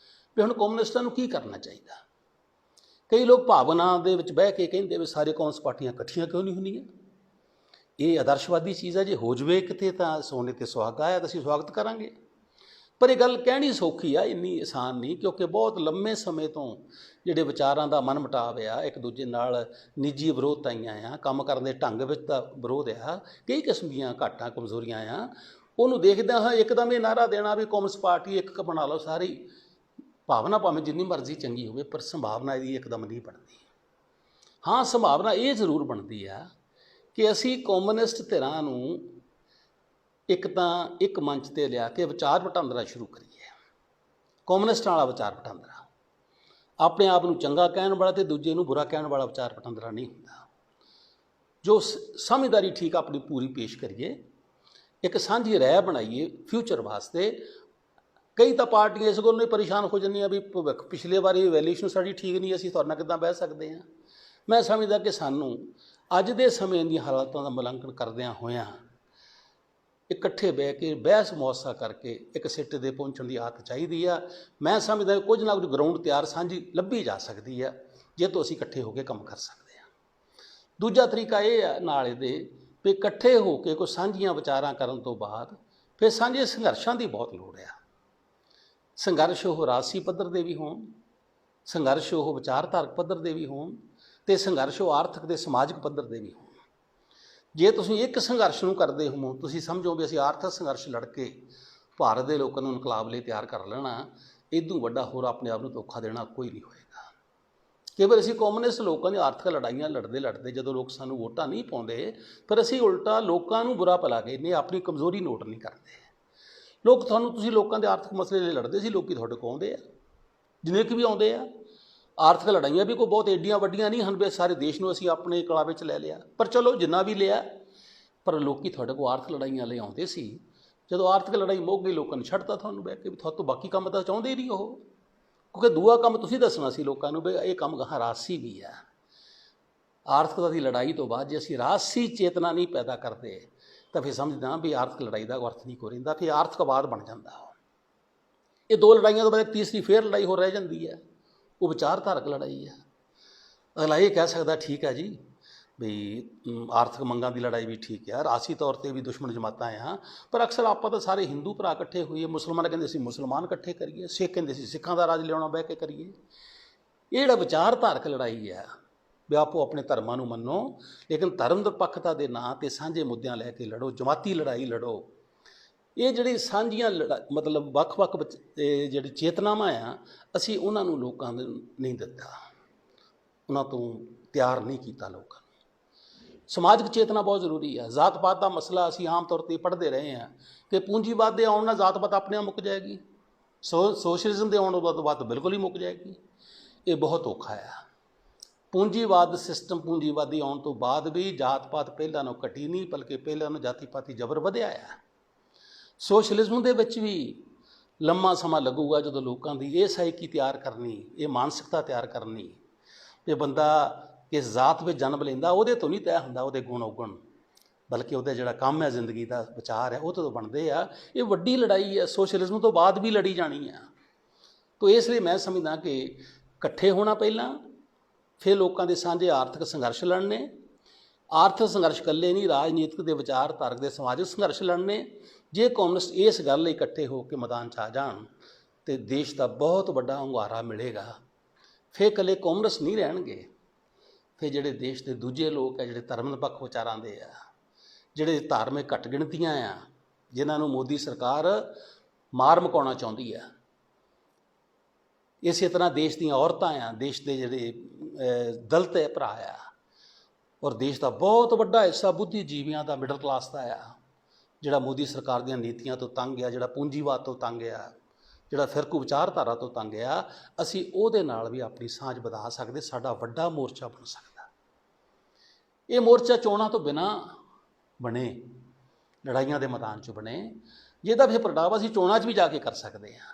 ਵੀ ਹੁਣ ਕਮਿਊਨਿਸਟਾਂ ਨੂੰ ਕੀ ਕਰਨਾ ਚਾਹੀਦਾ। ਕਈ ਲੋਕ ਭਾਵਨਾ ਦੇ ਵਿੱਚ ਬਹਿ ਕੇ ਕਹਿੰਦੇ ਵੀ ਸਾਰੇ ਕੌਮਸ ਪਾਰਟੀਆਂ ਇਕੱਠੀਆਂ ਕਿਉਂ ਨਹੀਂ ਹੁੰਦੀਆਂ। ਇਹ ਆਦਰਸ਼ਵਾਦੀ ਚੀਜ਼ ਹੈ। ਜੇ ਹੋ ਜਾਵੇ ਕਿਤੇ ਤਾਂ ਸੋਨੇ 'ਤੇ ਸੁਹਾਗਾ ਹੈ ਤਾਂ ਅਸੀਂ ਸਵਾਗਤ ਕਰਾਂਗੇ, ਪਰ ਇਹ ਗੱਲ ਕਹਿਣੀ ਸੌਖੀ ਆ, ਇੰਨੀ ਆਸਾਨ ਨਹੀਂ, ਕਿਉਂਕਿ ਬਹੁਤ ਲੰਮੇ ਸਮੇਂ ਤੋਂ ਜਿਹੜੇ ਵਿਚਾਰਾਂ ਦਾ ਮਨ ਮੁਟਾਵ ਆ, ਇੱਕ ਦੂਜੇ ਨਾਲ ਨਿੱਜੀ ਵਿਰੋਧਤਾਈਆਂ ਆ, ਕੰਮ ਕਰਨ ਦੇ ਢੰਗ ਵਿੱਚ ਦਾ ਵਿਰੋਧ ਆ, ਕਈ ਕਿਸਮ ਦੀਆਂ ਘਾਟਾਂ ਕਮਜ਼ੋਰੀਆਂ ਆ, ਉਹਨੂੰ ਦੇਖਦਿਆਂ ਹਾਂ ਇੱਕਦਮ ਇਹ ਨਾਅਰਾ ਦੇਣਾ ਵੀ ਕੌਮਸ ਪਾਰਟੀ ਇੱਕ ਬਣਾ ਲਓ ਸਾਰੀ। ਭਾਵਨਾ ਭਾਵੇਂ ਜਿੰਨੀ ਮਰਜ਼ੀ ਚੰਗੀ ਹੋਵੇ, ਪਰ ਸੰਭਾਵਨਾ ਇਹਦੀ ਇੱਕਦਮ ਨਹੀਂ ਬਣਦੀ। ਹਾਂ, ਸੰਭਾਵਨਾ ਇਹ ਜ਼ਰੂਰ ਬਣਦੀ ਆ ਕਿ ਅਸੀਂ ਕਮਿਊਨਿਸਟ ਧਿਰਾਂ ਨੂੰ ਇੱਕ ਤਾਂ ਇੱਕ ਮੰਚ 'ਤੇ ਲਿਆ ਕੇ ਵਿਚਾਰ ਵਟਾਂਦਰਾ ਸ਼ੁਰੂ ਕਰੀਏ। ਕਮਿਊਨਿਸਟਾਂ ਵਾਲਾ ਵਿਚਾਰ ਵਟਾਂਦਰਾ, ਆਪਣੇ ਆਪ ਨੂੰ ਚੰਗਾ ਕਹਿਣ ਵਾਲਾ ਅਤੇ ਦੂਜੇ ਨੂੰ ਬੁਰਾ ਕਹਿਣ ਵਾਲਾ ਵਿਚਾਰ ਵਟਾਂਦਰਾ ਨਹੀਂ ਹੁੰਦਾ। ਜੋ ਸਮਝਦਾਰੀ ਠੀਕ ਆਪਣੀ ਪੂਰੀ ਪੇਸ਼ ਕਰੀਏ, ਇੱਕ ਸਾਂਝੀ ਰਾਇ ਬਣਾਈਏ ਫਿਊਚਰ ਵਾਸਤੇ। ਕਈ ਤਾਂ ਪਾਰਟੀਆਂ ਇਸ ਗੱਲੋਂ ਹੀ ਪਰੇਸ਼ਾਨ ਹੋ ਜਾਂਦੀਆਂ ਵੀ ਪਿਛਲੇ ਵਾਰੀ ਵੈਲਿਊਸ਼ਨ ਸਾਡੀ ਠੀਕ ਨਹੀਂ, ਅਸੀਂ ਤੁਹਾਡੇ ਨਾਲ ਕਿੱਦਾਂ ਬਹਿ ਸਕਦੇ ਹਾਂ। ਮੈਂ ਸਮਝਦਾ ਕਿ ਸਾਨੂੰ ਅੱਜ ਦੇ ਸਮੇਂ ਦੀਆਂ ਹਾਲਾਤਾਂ ਦਾ ਮੁਲਾਂਕਣ ਕਰਦਿਆਂ ਹੋਇਆਂ ਇਕੱਠੇ ਬਹਿ ਕੇ ਬਹਿਸ ਮੁਹਾਸਾ ਕਰਕੇ ਇੱਕ ਸਿੱਟੇ 'ਤੇ ਪਹੁੰਚਣ ਦੀ ਆਦਤ ਚਾਹੀਦੀ ਆ। ਮੈਂ ਸਮਝਦਾ ਕੁਝ ਨਾ ਕੁਝ ਗਰਾਊਂਡ ਤਿਆਰ ਸਾਂਝੀ ਲੱਭੀ ਜਾ ਸਕਦੀ ਆ, ਜੇ ਤੋਂ ਅਸੀਂ ਇਕੱਠੇ ਹੋ ਕੇ ਕੰਮ ਕਰ ਸਕਦੇ ਹਾਂ। ਦੂਜਾ ਤਰੀਕਾ ਇਹ ਆ ਨਾਲ ਇਹਦੇ ਵੀ ਇਕੱਠੇ ਹੋ ਕੇ ਕੋਈ ਸਾਂਝੀਆਂ ਵਿਚਾਰਾਂ ਕਰਨ ਤੋਂ ਬਾਅਦ ਫਿਰ ਸਾਂਝੇ ਸੰਘਰਸ਼ਾਂ ਦੀ ਬਹੁਤ ਲੋੜ ਆ। ਸੰਘਰਸ਼ ਉਹ ਰਾਜਸੀ ਪੱਧਰ ਦੇ ਵੀ ਹੋਣ, ਸੰਘਰਸ਼ ਉਹ ਵਿਚਾਰਧਾਰਕ ਪੱਧਰ ਦੇ ਵੀ ਹੋਣ, ਅਤੇ ਸੰਘਰਸ਼ ਉਹ ਆਰਥਿਕ ਅਤੇ ਸਮਾਜਿਕ ਪੱਧਰ ਦੇ ਵੀ ਹੋਣ। ਜੇ ਤੁਸੀਂ ਇੱਕ ਸੰਘਰਸ਼ ਨੂੰ ਕਰਦੇ ਹੋ, ਤੁਸੀਂ ਸਮਝੋ ਵੀ ਅਸੀਂ ਆਰਥਿਕ ਸੰਘਰਸ਼ ਲੜ ਕੇ ਭਾਰਤ ਦੇ ਲੋਕਾਂ ਨੂੰ ਇਨਕਲਾਬ ਲਈ ਤਿਆਰ ਕਰ ਲੈਣਾ, ਇਦੋਂ ਵੱਡਾ ਹੋਰ ਆਪਣੇ ਆਪ ਨੂੰ ਧੋਖਾ ਦੇਣਾ ਕੋਈ ਨਹੀਂ ਹੋਏਗਾ। ਕੇਵਲ ਅਸੀਂ ਕਮਿਊਨਿਸਟ ਲੋਕਾਂ ਦੀ ਆਰਥਿਕ ਲੜਾਈਆਂ ਲੜਦੇ ਜਦੋਂ ਲੋਕ ਸਾਨੂੰ ਵੋਟਾਂ ਨਹੀਂ ਪਾਉਂਦੇ, ਪਰ ਅਸੀਂ ਉਲਟਾ ਲੋਕਾਂ ਨੂੰ ਬੁਰਾ ਭਲਾ ਕਹਿੰਦੇ, ਆਪਣੀ ਕਮਜ਼ੋਰੀ ਨੋਟ ਨਹੀਂ ਕਰਦੇ। ਲੋਕ ਤੁਸੀਂ ਲੋਕਾਂ ਦੇ ਆਰਥਿਕ ਮਸਲੇ ਲਈ ਲੜਦੇ ਸੀ, ਲੋਕ ਤੁਹਾਡੇ ਕੋਲ ਆਉਂਦੇ ਆ, ਜਿੰਨੇ ਕਿ ਵੀ ਆਉਂਦੇ ਆ। ਆਰਥਿਕ ਲੜਾਈਆਂ ਵੀ ਕੋਈ ਬਹੁਤ ਏਡੀਆਂ ਵੱਡੀਆਂ ਨਹੀਂ ਹਨ ਵੀ ਸਾਰੇ ਦੇਸ਼ ਨੂੰ ਅਸੀਂ ਆਪਣੇ ਕਲਾ ਵਿੱਚ ਲੈ ਲਿਆ, ਪਰ ਚਲੋ ਜਿੰਨਾ ਵੀ ਲਿਆ, ਪਰ ਲੋਕ ਤੁਹਾਡੇ ਕੋਲ ਆਰਥਿਕ ਲੜਾਈਆਂ ਲਈ ਆਉਂਦੇ ਸੀ। ਜਦੋਂ ਆਰਥਿਕ ਲੜਾਈ ਮੁੱਕ ਗਈ, ਲੋਕਾਂ ਨੇ ਛੱਡਤਾ ਤੁਹਾਨੂੰ ਬਹਿ ਕੇ ਵੀ ਤੁਹਾਡੇ ਤੋਂ ਬਾਕੀ ਕੰਮ ਤਾਂ ਚਾਹੁੰਦੇ ਹੀ ਨਹੀਂ ਉਹ, ਕਿਉਂਕਿ ਦੂਆ ਕੰਮ ਤੁਸੀਂ ਦੱਸਣਾ ਸੀ ਲੋਕਾਂ ਨੂੰ ਵੀ ਇਹ ਕੰਮ ਗਾਹਾਂ ਰਾਜਸੀ ਵੀ ਆ। ਆਰਥਿਕਤਾ ਦੀ ਲੜਾਈ ਤੋਂ ਬਾਅਦ ਜੇ ਅਸੀਂ ਰਾਜਸੀ ਚੇਤਨਾ ਨਹੀਂ ਪੈਦਾ ਕਰਦੇ ਤਾਂ ਫਿਰ ਸਮਝਦਾ ਵੀ ਆਰਥਿਕ ਲੜਾਈ ਦਾ ਅਰਥ ਨਹੀਂ ਕੋਈ ਰਹਿੰਦਾ, ਫਿਰ ਆਰਥਿਕਵਾਦ ਬਣ ਜਾਂਦਾ। ਇਹ ਦੋ ਲੜਾਈਆਂ ਤੋਂ ਬਾਅਦ ਤੀਸਰੀ ਫੇਰ ਲੜਾਈ ਹੋ ਰਹਿ ਜਾਂਦੀ ਹੈ, ਉਹ ਵਿਚਾਰਧਾਰਕ ਲੜਾਈ ਹੈ। ਅਗਲਾ ਇਹ ਕਹਿ ਸਕਦਾ ਠੀਕ ਹੈ ਜੀ, ਵੀ ਆਰਥਿਕ ਮੰਗਾਂ ਦੀ ਲੜਾਈ ਵੀ ਠੀਕ ਆ, ਰਾਸੀ ਤੌਰ ਤੇ ਵੀ ਦੁਸ਼ਮਣ ਜਮਾਤਾਂ ਆ, ਪਰ ਅਕਸਰ ਆਪਾਂ ਤਾਂ ਸਾਰੇ ਹਿੰਦੂ ਭਰਾ ਇਕੱਠੇ ਹੋਈਏ। ਮੁਸਲਮਾਨ ਕਹਿੰਦੇ ਸੀ ਮੁਸਲਮਾਨ ਇਕੱਠੇ ਕਰੀਏ, ਸਿੱਖ ਕਹਿੰਦੇ ਸੀ ਸਿੱਖਾਂ ਦਾ ਰਾਜ ਲਿਆਉਣਾ ਬਹਿ ਕੇ ਕਰੀਏ। ਇਹ ਜਿਹੜਾ ਵਿਚਾਰਧਾਰਕ ਲੜਾਈ ਆ ਵੀ ਆਪੋ ਆਪਣੇ ਧਰਮਾਂ ਨੂੰ ਮੰਨੋ, ਲੇਕਿਨ ਧਰਮ ਨਿਰਪੱਖਤਾ ਦੇ ਨਾਂ 'ਤੇ ਸਾਂਝੇ ਮੁੱਦਿਆਂ ਲੈ ਕੇ ਲੜੋ, ਜਮਾਤੀ ਲੜਾਈ ਲੜੋ। ਇਹ ਜਿਹੜੀ ਸਾਂਝੀਆਂ ਮਤਲਬ ਵੱਖ-ਵੱਖ ਜਿਹੜੀ ਚੇਤਨਾਵਾਂ ਆ, ਅਸੀਂ ਉਹਨਾਂ ਨੂੰ ਲੋਕਾਂ ਨੂੰ ਨਹੀਂ ਦਿੱਤਾ, ਉਹਨਾਂ ਤੋਂ ਤਿਆਰ ਨਹੀਂ ਕੀਤਾ ਲੋਕਾਂ ਨੂੰ। ਸਮਾਜਿਕ ਚੇਤਨਾ ਬਹੁਤ ਜ਼ਰੂਰੀ ਹੈ। ਜ਼ਾਤ ਪਾਤ ਦਾ ਮਸਲਾ ਅਸੀਂ ਆਮ ਤੌਰ 'ਤੇ ਪੜ੍ਹਦੇ ਰਹੇ ਹਾਂ ਕਿ ਪੂੰਜੀਵਾਦ ਦੇ ਆਉਣ ਨਾਲ ਜ਼ਾਤ ਪਾਤ ਆਪਣੇ ਆਪ ਮੁੱਕ ਜਾਏਗੀ, ਸੋਸ਼ਲਿਜ਼ਮ ਦੇ ਆਉਣ ਤੋਂ ਬਾਅਦ ਬਿਲਕੁਲ ਹੀ ਮੁੱਕ ਜਾਏਗੀ। ਇਹ ਬਹੁਤ ਔਖਾ ਆ। ਪੂੰਜੀਵਾਦ ਸਿਸਟਮ, ਪੂੰਜੀਵਾਦੀ ਆਉਣ ਤੋਂ ਬਾਅਦ ਵੀ ਜਾਤ ਪਾਤ ਪਹਿਲਾਂ ਨਾਲੋਂ ਘਟੀ ਨਹੀਂ, ਬਲਕਿ ਪਹਿਲਾਂ ਨਾਲੋਂ ਜਾਤੀ ਪਾਤੀ ਜ਼ਬਰ ਵਧਿਆ ਆ। ਸੋਸ਼ਲਿਜ਼ਮ ਦੇ ਵਿੱਚ ਵੀ ਲੰਮਾ ਸਮਾਂ ਲੱਗੂਗਾ ਜਦੋਂ ਲੋਕਾਂ ਦੀ ਇਹ ਸਾਈਕੀ ਤਿਆਰ ਕਰਨੀ, ਇਹ ਮਾਨਸਿਕਤਾ ਤਿਆਰ ਕਰਨੀ ਕਿ ਬੰਦਾ ਕਿਸ ਜ਼ਾਤ ਵਿੱਚ ਜਨਮ ਲੈਂਦਾ ਉਹਦੇ ਤੋਂ ਨਹੀਂ ਤੈਅ ਹੁੰਦਾ ਉਹਦੇ ਗੁਣ ਔਗਣ, ਬਲਕਿ ਉਹਦਾ ਜਿਹੜਾ ਕੰਮ ਹੈ ਜ਼ਿੰਦਗੀ ਦਾ ਵਿਚਾਰ ਹੈ ਉਹ ਤੋਂ ਬਣਦੇ ਆ। ਇਹ ਵੱਡੀ ਲੜਾਈ ਹੈ, ਸੋਸ਼ਲਿਜ਼ਮ ਤੋਂ ਬਾਅਦ ਵੀ ਲੜੀ ਜਾਣੀ ਆ। ਤਾਂ ਇਸ ਲਈ ਮੈਂ ਸਮਝਦਾ ਕਿ ਇਕੱਠੇ ਹੋਣਾ ਪਹਿਲਾਂ, ਫਿਰ ਲੋਕਾਂ ਦੇ ਸਾਂਝੇ ਆਰਥਿਕ ਸੰਘਰਸ਼ ਲੜਨੇ। ਆਰਥਿਕ ਸੰਘਰਸ਼ ਇਕੱਲੇ ਨਹੀਂ, ਰਾਜਨੀਤਿਕ ਦੇ ਵਿਚਾਰਧਾਰਕ ਦੇ ਸਮਾਜਿਕ ਸੰਘਰਸ਼ ਲੜਨੇ। ਜੇ ਕਮਿਊਨਿਸਟ ਇਸ ਗੱਲ ਲਈ ਇਕੱਠੇ ਹੋ ਕੇ ਮੈਦਾਨ 'ਚ ਆ ਜਾਣ ਤਾਂ ਦੇਸ਼ ਦਾ ਬਹੁਤ ਵੱਡਾ ਹੁੰਗਾਰਾ ਮਿਲੇਗਾ। ਫਿਰ ਇਕੱਲੇ ਕਮਿਊਨਿਸਟ ਨਹੀਂ ਰਹਿਣਗੇ, ਫਿਰ ਜਿਹੜੇ ਦੇਸ਼ ਦੇ ਦੂਜੇ ਲੋਕ ਹੈ, ਜਿਹੜੇ ਧਰਮ ਨਿਰਪੱਖ ਵਿਚਾਰਾਂ ਦੇ ਆ, ਜਿਹੜੇ ਧਾਰਮਿਕ ਘੱਟ ਗਿਣਤੀਆਂ ਆ, ਜਿਨ੍ਹਾਂ ਨੂੰ ਮੋਦੀ ਸਰਕਾਰ ਮਾਰ ਮੁਕਾਉਣਾ ਚਾਹੁੰਦੀ ਆ। ਇਸੇ ਤਰ੍ਹਾਂ ਦੇਸ਼ ਦੀਆਂ ਔਰਤਾਂ ਆ, ਦੇਸ਼ ਦੇ ਜਿਹੜੇ ਦਲਿਤ ਭਰਾ ਆ, ਔਰ ਦੇਸ਼ ਦਾ ਬਹੁਤ ਵੱਡਾ ਹਿੱਸਾ ਬੁੱਧੀਜੀਵੀਆਂ ਦਾ, ਮਿਡਲ ਕਲਾਸ ਦਾ ਆ, ਜਿਹੜਾ ਮੋਦੀ ਸਰਕਾਰ ਦੀਆਂ ਨੀਤੀਆਂ ਤੋਂ ਤੰਗ ਆ, ਜਿਹੜਾ ਪੂੰਜੀਵਾਦ ਤੋਂ ਤੰਗ ਆ, ਜਿਹੜਾ ਫਿਰਕੂ ਵਿਚਾਰਧਾਰਾ ਤੋਂ ਤੰਗ ਆ। ਅਸੀਂ ਉਹਦੇ ਨਾਲ ਵੀ ਆਪਣੀ ਸਾਂਝ ਵਧਾ ਸਕਦੇ, ਸਾਡਾ ਵੱਡਾ ਮੋਰਚਾ ਬਣ ਸਕਦਾ। ਇਹ ਮੋਰਚਾ ਚੋਣਾਂ ਤੋਂ ਬਿਨਾਂ ਬਣੇ, ਲੜਾਈਆਂ ਦੇ ਮੈਦਾਨ 'ਚ ਬਣੇ, ਜਿਹਦਾ ਫਿਰ ਪ੍ਰਗਟਾਵਾ ਅਸੀਂ ਚੋਣਾਂ 'ਚ ਵੀ ਜਾ ਕੇ ਕਰ ਸਕਦੇ ਹਾਂ।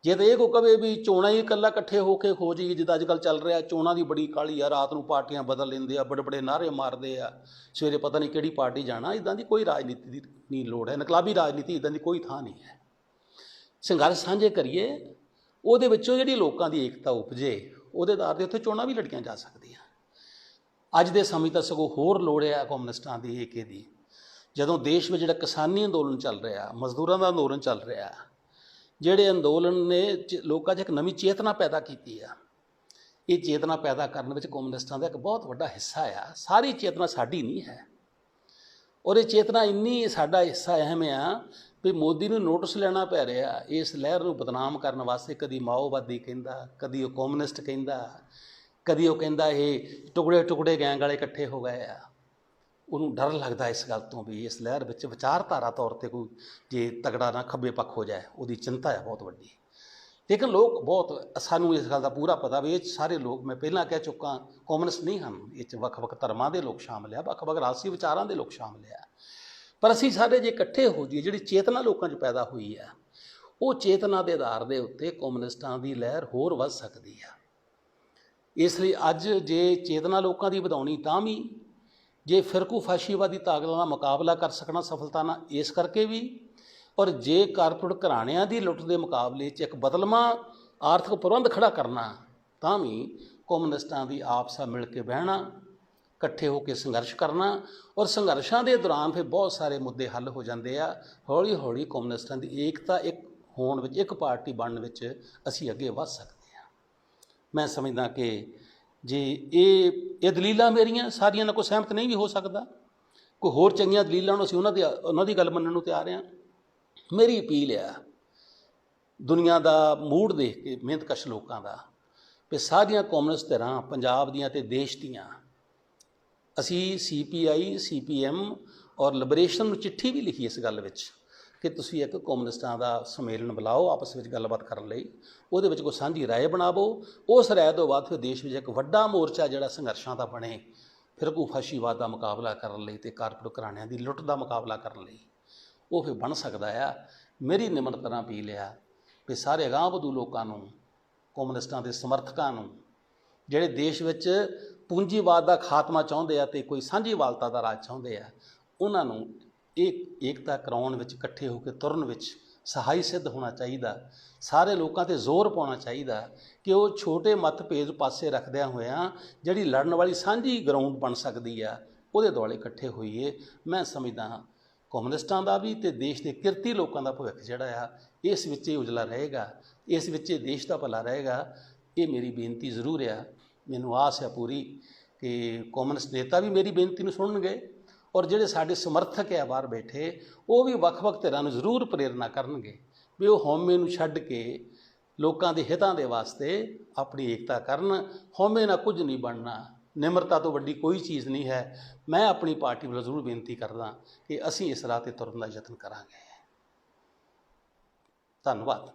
ਜੇ ਤਾਂ ਇਹ ਕੋ ਕਵੇ ਵੀ ਚੋਣਾਂ ਹੀ ਇਕੱਲਾ ਇਕੱਠੇ ਹੋ ਕੇ ਹੋ ਜਾਈਏ, ਜਿੱਦਾਂ ਅੱਜ ਕੱਲ੍ਹ ਚੱਲ ਰਿਹਾ, ਚੋਣਾਂ ਦੀ ਬੜੀ ਕਾਹਲੀ ਆ, ਰਾਤ ਨੂੰ ਪਾਰਟੀਆਂ ਬਦਲ ਲੈਂਦੇ ਆ, ਬੜੇ ਬੜੇ ਨਾਅਰੇ ਮਾਰਦੇ ਆ, ਸਵੇਰੇ ਪਤਾ ਨਹੀਂ ਕਿਹੜੀ ਪਾਰਟੀ ਜਾਣਾ। ਇੱਦਾਂ ਦੀ ਕੋਈ ਰਾਜਨੀਤੀ ਦੀ ਨਹੀਂ ਲੋੜ ਹੈ, ਇਨਕਲਾਬੀ ਰਾਜਨੀਤੀ ਇੱਦਾਂ ਦੀ ਕੋਈ ਥਾਂ ਨਹੀਂ ਹੈ। ਸੰਘਰਸ਼ ਸਾਂਝੇ ਕਰੀਏ, ਉਹਦੇ ਵਿੱਚੋਂ ਜਿਹੜੀ ਲੋਕਾਂ ਦੀ ਏਕਤਾ ਉਪਜੇ, ਉਹਦੇ ਆਧਾਰ 'ਤੇ ਉੱਥੇ ਚੋਣਾਂ ਵੀ ਲੜੀਆਂ ਜਾ ਸਕਦੀਆਂ। ਅੱਜ ਦੇ ਸਮੇਂ ਤਾਂ ਸਗੋਂ ਹੋਰ ਲੋੜ ਹੈ ਕਮਿਊਨਿਸਟਾਂ ਦੀ ਏਕੇ ਦੀ। ਜਦੋਂ ਦੇਸ਼ ਵਿੱਚ ਜਿਹੜਾ ਕਿਸਾਨੀ ਅੰਦੋਲਨ ਚੱਲ ਰਿਹਾ, ਮਜ਼ਦੂਰਾਂ ਦਾ ਅੰਦੋਲਨ ਚੱਲ ਰਿਹਾ, ਜਿਹੜੇ ਅੰਦੋਲਨ ਨੇ ਲੋਕਾਂ 'ਚ ਇੱਕ ਨਵੀਂ ਚੇਤਨਾ ਪੈਦਾ ਕੀਤੀ ਆ। ਇਹ ਚੇਤਨਾ ਪੈਦਾ ਕਰਨ ਵਿੱਚ ਕਮਿਊਨਿਸਟਾਂ ਦਾ ਇੱਕ ਬਹੁਤ ਵੱਡਾ ਹਿੱਸਾ ਆ। ਸਾਰੀ ਚੇਤਨਾ ਸਾਡੀ ਨਹੀਂ ਹੈ, ਔਰ ਇਹ ਚੇਤਨਾ ਇੰਨੀ ਸਾਡਾ ਹਿੱਸਾ ਅਹਿਮ ਆ ਵੀ ਮੋਦੀ ਨੂੰ ਨੋਟਿਸ ਲੈਣਾ ਪੈ ਰਿਹਾ ਇਸ ਲਹਿਰ ਨੂੰ ਬਦਨਾਮ ਕਰਨ ਵਾਸਤੇ। ਕਦੀ ਮਾਓਵਾਦੀ ਕਹਿੰਦਾ, ਕਦੀ ਉਹ ਕਮਿਊਨਿਸਟ ਕਹਿੰਦਾ, ਕਦੀ ਉਹ ਕਹਿੰਦਾ ਇਹ ਟੁਕੜੇ ਟੁਕੜੇ ਗੈਂਗ ਵਾਲੇ ਇਕੱਠੇ ਹੋ ਗਏ ਆ। ਉਹਨੂੰ ਡਰ ਲੱਗਦਾ ਇਸ ਗੱਲ ਤੋਂ ਵੀ ਇਸ ਲਹਿਰ ਵਿੱਚ ਵਿਚਾਰਧਾਰਾ ਤੌਰ 'ਤੇ ਕੋਈ ਜੇ ਤਗੜਾ ਨਾ ਖੱਬੇ ਪੱਖ ਹੋ ਜਾਏ, ਉਹਦੀ ਚਿੰਤਾ ਹੈ ਬਹੁਤ ਵੱਡੀ। ਲੇਕਿਨ ਲੋਕ ਬਹੁਤ, ਸਾਨੂੰ ਇਸ ਗੱਲ ਦਾ ਪੂਰਾ ਪਤਾ ਵੀ ਇਹ ਸਾਰੇ ਲੋਕ, ਮੈਂ ਪਹਿਲਾਂ ਕਹਿ ਚੁੱਕਾ, ਕਮਿਊਨਿਸਟ ਨਹੀਂ ਹਨ। ਇਹ 'ਚ ਵੱਖ-ਵੱਖ ਧਰਮਾਂ ਦੇ ਲੋਕ ਸ਼ਾਮਿਲ ਆ, ਵੱਖ-ਵੱਖ ਰਾਜਸੀ ਵਿਚਾਰਾਂ ਦੇ ਲੋਕ ਸ਼ਾਮਿਲ ਆ। ਪਰ ਅਸੀਂ ਸਾਰੇ ਜੇ ਇਕੱਠੇ ਹੋ ਜਾਈਏ, ਜਿਹੜੀ ਚੇਤਨਾ ਲੋਕਾਂ 'ਚ ਪੈਦਾ ਹੋਈ ਆ, ਉਹ ਚੇਤਨਾ ਦੇ ਆਧਾਰ ਦੇ ਉੱਤੇ ਕਮਿਊਨਿਸਟਾਂ ਦੀ ਲਹਿਰ ਹੋਰ ਵੱਧ ਸਕਦੀ ਆ। ਇਸ ਲਈ ਅੱਜ ਜੇ ਚੇਤਨਾ ਲੋਕਾਂ ਦੀ ਵਧਾਉਣੀ, ਤਾਂ ਵੀ ਜੇ ਫਿਰਕੂ ਫਾਸ਼ੀਵਾਦੀ ਤਾਕਤਾਂ ਦਾ ਮੁਕਾਬਲਾ ਕਰ ਸਕਣਾ ਸਫਲਤਾ ਨਾਲ, ਇਸ ਕਰਕੇ ਵੀ, ਔਰ ਜੇ ਕਾਰਪੋਰੇਟ ਘਰਾਣਿਆਂ ਦੀ ਲੁੱਟ ਦੇ ਮੁਕਾਬਲੇ 'ਚ ਇੱਕ ਬਦਲਵਾਂ ਆਰਥਿਕ ਪ੍ਰਬੰਧ ਖੜਾ ਕਰਨਾ, ਤਾਂ ਵੀ ਕਮਿਊਨਿਸਟਾਂ ਦੀ ਆਪਸਾ ਮਿਲ ਕੇ ਬਹਿਣਾ, ਇਕੱਠੇ ਹੋ ਕੇ ਸੰਘਰਸ਼ ਕਰਨਾ। ਔਰ ਸੰਘਰਸ਼ਾਂ ਦੇ ਦੌਰਾਨ ਫਿਰ ਬਹੁਤ ਸਾਰੇ ਮੁੱਦੇ ਹੱਲ ਹੋ ਜਾਂਦੇ ਆ। ਹੌਲੀ ਹੌਲੀ ਕਮਿਊਨਿਸਟਾਂ ਦੀ ਏਕਤਾ ਇੱਕ ਹੋਣ ਵਿੱਚ, ਇੱਕ ਪਾਰਟੀ ਬਣਨ ਵਿੱਚ ਅਸੀਂ ਅੱਗੇ ਵੱਧ ਸਕਦੇ ਹਾਂ। ਮੈਂ ਸਮਝਦਾ ਕਿ ਜੇ ਇਹ ਦਲੀਲਾਂ ਮੇਰੀਆਂ ਸਾਰੀਆਂ ਨਾਲ ਕੋਈ ਸਹਿਮਤ ਨਹੀਂ ਵੀ ਹੋ ਸਕਦਾ, ਕੋਈ ਹੋਰ ਚੰਗੀਆਂ ਦਲੀਲਾਂ ਨੂੰ ਅਸੀਂ ਉਹਨਾਂ ਦੀ ਗੱਲ ਮੰਨਣ ਨੂੰ ਤਿਆਰ ਹਾਂ। ਮੇਰੀ ਅਪੀਲ ਆ ਦੁਨੀਆ ਦਾ ਮੂਡ ਦੇਖ ਕੇ, ਮਿਹਨਤਕਸ਼ ਲੋਕਾਂ ਦਾ, ਵੀ ਸਾਰੀਆਂ ਕਮਿਊਨਿਸਟ ਧਿਰਾਂ ਪੰਜਾਬ ਦੀਆਂ ਅਤੇ ਦੇਸ਼ ਦੀਆਂ, ਅਸੀਂ CPI, CPM ਔਰ ਲਿਬਰੇਸ਼ਨ ਨੂੰ ਚਿੱਠੀ ਵੀ ਲਿਖੀ ਇਸ ਗੱਲ ਵਿੱਚ ਕਿ ਤੁਸੀਂ ਇੱਕ ਕਮਿਊਨਿਸਟਾਂ ਦਾ ਸੰਮੇਲਨ ਬੁਲਾਓ ਆਪਸ ਵਿੱਚ ਗੱਲਬਾਤ ਕਰਨ ਲਈ, ਉਹਦੇ ਵਿੱਚ ਕੋਈ ਸਾਂਝੀ ਰਾਏ ਬਣਾਵੋ। ਉਸ ਰਾਏ ਤੋਂ ਬਾਅਦ ਫਿਰ ਦੇਸ਼ ਵਿੱਚ ਇੱਕ ਵੱਡਾ ਮੋਰਚਾ ਜਿਹੜਾ ਸੰਘਰਸ਼ਾਂ ਦਾ ਬਣੇ, ਫਿਰਕੂ ਫਾਸ਼ੀਵਾਦ ਦਾ ਮੁਕਾਬਲਾ ਕਰਨ ਲਈ ਅਤੇ ਕਾਰਪੋਰੇਟ ਘਰਾਣਿਆਂ ਦੀ ਲੁੱਟ ਦਾ ਮੁਕਾਬਲਾ ਕਰਨ ਲਈ, ਉਹ ਫਿਰ ਬਣ ਸਕਦਾ ਆ। ਮੇਰੀ ਨਿਮਰਤਾ ਨਾਲ ਅਪੀਲ ਆ ਵੀ ਸਾਰੇ ਅਗਾਂਹ ਵਧੂ ਲੋਕਾਂ ਨੂੰ, ਕਮਿਊਨਿਸਟਾਂ ਦੇ ਸਮਰਥਕਾਂ ਨੂੰ, ਜਿਹੜੇ ਦੇਸ਼ ਵਿੱਚ ਪੂੰਜੀਵਾਦ ਦਾ ਖਾਤਮਾ ਚਾਹੁੰਦੇ ਆ ਅਤੇ ਕੋਈ ਸਾਂਝੀਵਾਲਤਾ ਦਾ ਰਾਜ ਚਾਹੁੰਦੇ ਆ, ਉਹਨਾਂ ਨੂੰ ਏਕਤਾ ਕਰਾਉਣ ਵਿੱਚ, ਇਕੱਠੇ ਹੋ ਕੇ ਤੁਰਨ ਵਿੱਚ ਸਹਾਈ ਸਿੱਧ ਹੋਣਾ ਚਾਹੀਦਾ। ਸਾਰੇ ਲੋਕਾਂ 'ਤੇ ਜ਼ੋਰ ਪਾਉਣਾ ਚਾਹੀਦਾ ਕਿ ਉਹ ਛੋਟੇ ਮਤਭੇਦ ਪਾਸੇ ਰੱਖਦਿਆਂ ਹੋਇਆਂ ਜਿਹੜੀ ਲੜਨ ਵਾਲੀ ਸਾਂਝੀ ਗਰਾਊਂਡ ਬਣ ਸਕਦੀ ਆ ਉਹਦੇ ਦੁਆਲੇ ਇਕੱਠੇ ਹੋਈਏ। ਮੈਂ ਸਮਝਦਾ ਹਾਂ ਕਮਿਊਨਿਸਟਾਂ ਦਾ ਵੀ ਅਤੇ ਦੇਸ਼ ਦੇ ਕਿਰਤੀ ਲੋਕਾਂ ਦਾ ਭਵਿੱਖ ਜਿਹੜਾ ਆ ਇਸ ਵਿੱਚ ਹੀ ਉਜਲਾ ਰਹੇਗਾ, ਇਸ ਵਿੱਚ ਹੀ ਦੇਸ਼ ਦਾ ਭਲਾ ਰਹੇਗਾ। ਇਹ ਮੇਰੀ ਬੇਨਤੀ ਜ਼ਰੂਰ ਆ। ਮੈਨੂੰ ਆਸ ਆ ਪੂਰੀ ਕਿ ਕਮਿਊਨਿਸਟ ਨੇਤਾ ਵੀ ਮੇਰੀ ਬੇਨਤੀ ਨੂੰ ਸੁਣਨਗੇ ਔਰ ਜਿਹੜੇ ਸਾਡੇ ਸਮਰਥਕ ਆ ਬਾਹਰ ਬੈਠੇ ਉਹ ਵੀ ਵੱਖ-ਵੱਖ ਧਿਰਾਂ ਨੂੰ ਜ਼ਰੂਰ ਪ੍ਰੇਰਨਾ ਕਰਨਗੇ ਵੀ ਉਹ ਹਉਮੈ ਨੂੰ ਛੱਡ ਕੇ ਲੋਕਾਂ ਦੇ ਹਿੱਤਾਂ ਦੇ ਵਾਸਤੇ ਆਪਣੀ ਏਕਤਾ ਕਰਨ। ਹਉਮੈ ਨਾਲ ਕੁਝ ਨਹੀਂ ਬਣਨਾ, ਨਿਮਰਤਾ ਤੋਂ ਵੱਡੀ ਕੋਈ ਚੀਜ਼ ਨਹੀਂ ਹੈ। ਮੈਂ ਆਪਣੀ ਪਾਰਟੀ ਵੱਲੋਂ ਜ਼ਰੂਰ ਬੇਨਤੀ ਕਰਦਾ ਕਿ ਅਸੀਂ ਇਸ ਰਾਹ 'ਤੇ ਤੁਰਨ ਦਾ ਯਤਨ ਕਰਾਂਗੇ। ਧੰਨਵਾਦ।